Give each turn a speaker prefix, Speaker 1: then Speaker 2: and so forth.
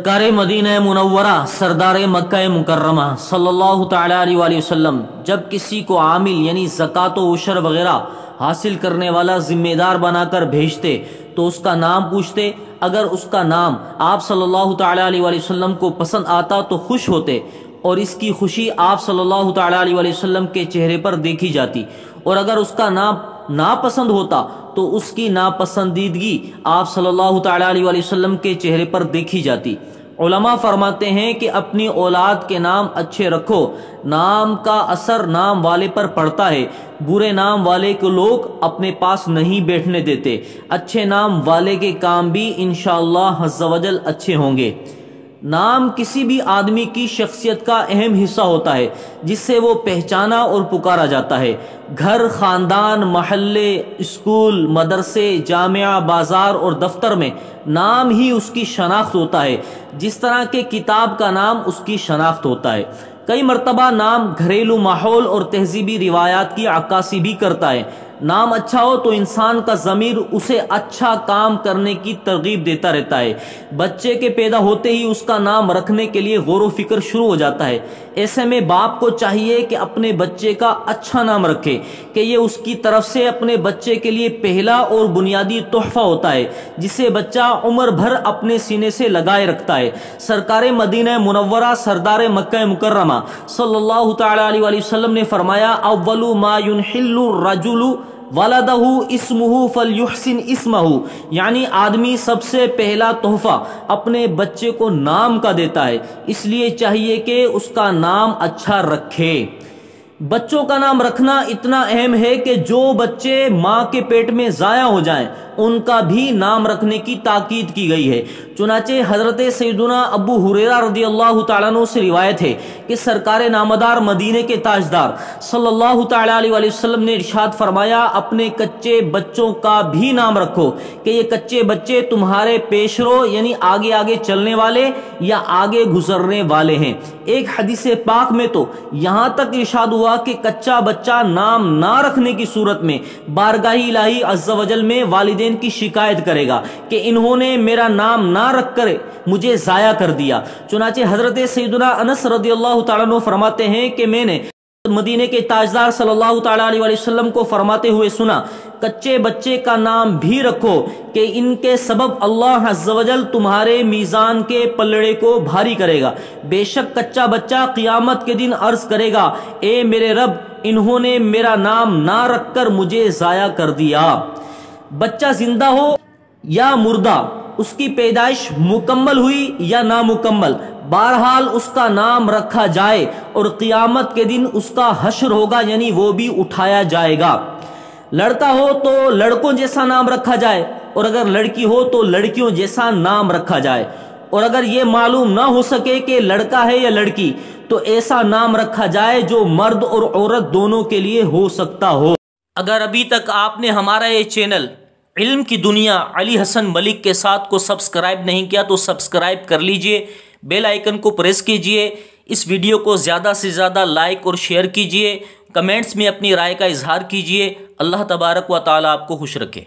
Speaker 1: سرکار مدینہ منورہ سردار مکہ مکرمہ صلی اللہ تعالی علیہ وآلہ وسلم جب کسی کو عامل یعنی زکوٰۃ و عشر وغیرہ حاصل کرنے والا ذمہ دار بنا کر بھیجتے تو اس کا نام پوچھتے۔ اگر اس کا نام آپ صلی اللہ تعالی علیہ وآلہ وسلم کو پسند آتا تو خوش ہوتے، اور اس کی خوشی آپ صلی اللہ تعالی علیہ وآلہ وسلم کے چہرے پر دیکھی جاتی، اور اگر اس کا نام ناپسند ہوتا تو اس کی ناپسندیدگی آپ صلی اللہ تعالی علیہ وآلہ وسلم کے چہرے پر دیکھی جاتی۔ علماء فرماتے ہیں کہ اپنی اولاد کے نام اچھے رکھو، نام کا اثر نام والے پر پڑتا ہے، برے نام والے کو لوگ اپنے پاس نہیں بیٹھنے دیتے، اچھے نام والے کے کام بھی انشاءاللہ عز و جل اچھے ہوں گے۔ نام کسی بھی آدمی کی شخصیت کا اہم حصہ ہوتا ہے جس سے وہ پہچانا اور پکارا جاتا ہے۔ گھر، خاندان، محلے، اسکول، مدرسے، جامعہ، بازار اور دفتر میں نام ہی اس کی شناخت ہوتا ہے، جس طرح کہ کتاب کا نام اس کی شناخت ہوتا ہے۔ کئی مرتبہ نام گھریلو ماحول اور تہذیبی روایات کی عکاسی بھی کرتا ہے۔ نام اچھا ہو تو انسان کا ضمیر اسے اچھا کام کرنے کی ترغیب دیتا رہتا ہے۔ بچے کے پیدا ہوتے ہی اس کا نام رکھنے کے لیے غور و فکر شروع ہو جاتا ہے۔ ایسے میں باپ کو چاہیے کہ اپنے بچے کا اچھا نام رکھے، کہ یہ اس کی طرف سے اپنے بچے کے لیے پہلا اور بنیادی تحفہ ہوتا ہے جسے بچہ عمر بھر اپنے سینے سے لگائے رکھتا ہے۔ سرکار مدینہ منورہ سردار مکہ مکرمہ صلی اللہ تعالی علیہ وآلہ وسلم نے فرمایا، اول ما ينحل الرجل ولدہ اسمہ فلیحسن اسمہ، یعنی آدمی سب سے پہلا تحفہ اپنے بچے کو نام کا دیتا ہے، اس لیے چاہیے کہ اس کا نام اچھا رکھے۔ بچوں کا نام رکھنا اتنا اہم ہے کہ جو بچے ماں کے پیٹ میں ضائع ہو جائیں ان کا بھی نام رکھنے کی تاکید کی گئی ہے۔ چنانچہ حضرت سیدنا ابو ہریرہ رضی اللہ تعالیٰ عنہ سے روایت ہے کہ سرکار نامدار مدینے کے تاجدار صلی اللہ تعالی علیہ وآلہ وسلم نے ارشاد فرمایا، اپنے کچے بچوں کا بھی نام رکھو کہ یہ کچے بچے تمہارے پیشرو یعنی آگے آگے چلنے والے یا آگے گزرنے والے ہیں۔ ایک حدیث پاک میں تو یہاں تک ارشاد ہوا کہ کچا بچہ نام نہ رکھنے کی صورت میں بارگاہ الہی عز و جل میں والدین کی شکایت کرے گا کہ انہوں نے میرا نام نہ رکھ کر مجھے ضائع کر دیا۔ چنانچہ حضرت سیدنا انس رضی اللہ تعالیٰ عنہ فرماتے ہیں کہ میں نے مدینے کے تاجدار صلی اللہ تعالی علیہ وآلہ وسلم کو فرماتے ہوئے سنا، کچے بچے کا نام بھی رکھو کہ ان کے سبب اللہ عز و جل تمہارے میزان کے پلڑے کو بھاری کرے گا۔ بے شک کچا بچہ قیامت کے دن عرض کرے گا، اے میرے رب، انہوں نے میرا نام نہ رکھ کر مجھے ضائع کر دیا۔ بچہ زندہ ہو یا مردہ، اس کی پیدائش مکمل ہوئی یا نامکمل، بہرحال اس کا نام رکھا جائے اور قیامت کے دن اس کا حشر ہوگا، یعنی وہ بھی اٹھایا جائے گا۔ لڑکا ہو تو لڑکوں جیسا نام رکھا جائے، اور اگر لڑکی ہو تو لڑکیوں جیسا نام رکھا جائے، اور اگر یہ معلوم نہ ہو سکے کہ لڑکا ہے یا لڑکی تو ایسا نام رکھا جائے جو مرد اور عورت دونوں کے لیے ہو سکتا ہو۔ اگر ابھی تک آپ نے ہمارا یہ چینل علم کی دنیا علی حسن ملک کے ساتھ کو سبسکرائب نہیں کیا تو سبسکرائب کر لیجئے، بیل آئیکن کو پریس کیجئے، اس ویڈیو کو زیادہ سے زیادہ لائک اور شیئر کیجئے، کمنٹس میں اپنی رائے کا اظہار کیجئے۔ اللہ تبارک و تعالی آپ کو خوش رکھے۔